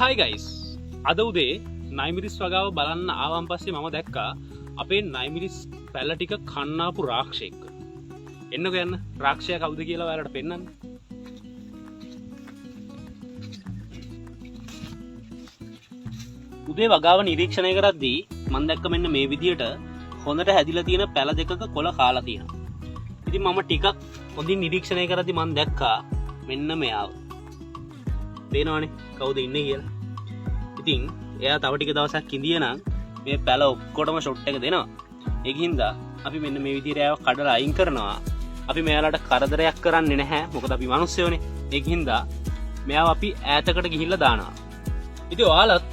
Hi guys. අද උදේ නයිමිරිස් වගාව බලන්න ආවන් පස්සේ මම දැක්කා අපේ නයිමිරිස් පැල ටික කන්නාපු රාක්ෂයෙක්. එන්නකෝ යන්න රාක්ෂයා කවුද කියලා ඔයාලට පෙන්නන්න. උදේ වගාව නිරීක්ෂණය කරද්දී මම දැක්ක මෙන්න මේ විදියට හොඳට හැදිලා තියෙන පැල දෙකක කොළ කාලා තියෙනවා. ඉතින් මම ටිකක් හොඳින් නිරීක්ෂණය කරද්දී මම දැක්කා මෙන්න මෙයාව. පේනවනේ කවුද ඉන්නේ කියලා. ඉතින් එයා තව ටික දවසක් ඉඳිය නම් මේ පැල ඔක්කොටම ෂොට් එක දෙනවා. ඒකින්ද අපි මෙන්න මේ විදිහට එයාව කඩලා අයින් කරනවා. අපි මෙයාලට කරදරයක් කරන්නේ නැහැ. මොකද අපි මිනිස්සුයෝනේ. ඒකින්ද මෙයාව අපි ඈතකට ගිහිල්ලා දානවා. ඉතින් ඔයාලත්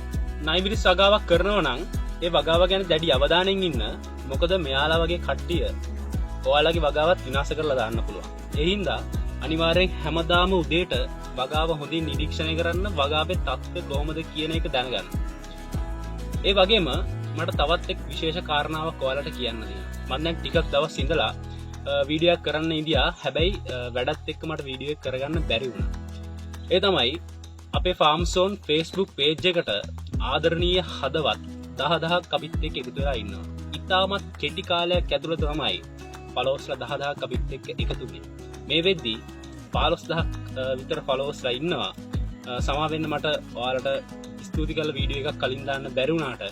නයිමිරිස් වගාවක් කරනවා නම් ඒ වගාව ගැන දැඩි අවධානයෙන් ඉන්න. මොකද මෙයාලා වගේ කට්ටිය ඔයාලගේ වගාවත් විනාශ කරලා දාන්න පුළුවන්. ඒ හින්දා අනිවාර්යෙන් හැමදාම උදේට වගාව හොඳින් නිරීක්ෂණය කරන්න, වගාවේ තත්ත්වය කොහොමද කියන එක දැනගන්න. ඒ වගේම මට තවත් එක් විශේෂ කාරණාවක් ඔයාලට කියන්න තියෙනවා. මම දැන් ටිකක් දවස් ඉඳලා වීඩියෝ එකක් කරන්න ඉඳියා. හැබැයි වැඩත් එක්ක මට වීඩියෝ එක කරගන්න බැරි වුණා. ඒ තමයි අපේ ෆාම් සෝන් Facebook page එකට ආදරණීය හදවත් 10000ක් අපිත් එක්ක එකතු වෙලා ඉන්නවා. ඉතාමත් කෙටි කාලයක් ඇතුළත තමයි ෆලෝවර්ස්ලා 10000ක් අපිත් එක්ක එකතු වෙන්නේ. මේ වෙද්දී 15000ක් විතර ෆලෝවර්ස්ලා ඉන්නවා. සමා වෙන්න මට ඔයාලට ස්තුති කරලා වීඩියෝ එකක් කලින් දාන්න බැරි වුණාට.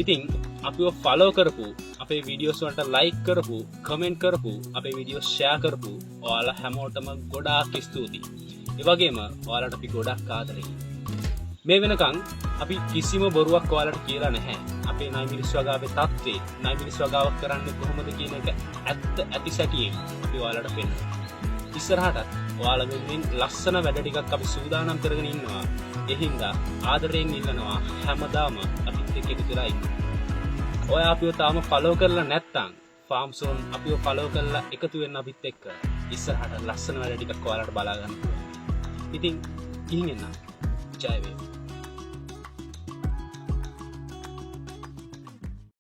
ඉතින් අපිව ෆලෝ කරපු, අපේ වීඩියෝස් වලට ලයික් කරපු, කමෙන්ට් කරපු, අපේ වීඩියෝ ෂෙයා කරපු ඔයාලා හැමෝටම ගොඩාක් ස්තුතියි. ඒ වගේම ඔයාලට අපි ගොඩක් ආදරෙයි. මේ වෙනකන් අපි කිසිම බොරුවක් ඔයාලට කියලා නැහැ. අපේ නයිමිරිස් වගාවේ තත්ත්වේ, නයිමිරිස් වගාවක් කරන්නේ කොහොමද කියන එක ඇත්ත සැටියෙන් අපි ඔයාලට පෙන්නනවා. ඉස්සරහටත් ඔයාලා වෙනුවෙන් ලස්සන වැඩ ටිකක් අපි සූදානම් කරගෙන ඉන්නවා. ඒ හින්දා ආදරයෙන් ඉල්ලනවා හැමදාම අපිත් එක්ක එකතු වෙලා ඉන්න. ඔයා අපිව තාම ෆලෝ කරලා නැත්නම් ෆාම් සෝන් අපිව ෆලෝ කරලා එකතු වෙන්න අපිත් එක්ක. ඉස්සරහට ලස්සන වැඩ ටිකක් ඔයාලට බලා ගන්න පුළුවන්. ඉතින් ගිහින් එන්න. ජය වේවා.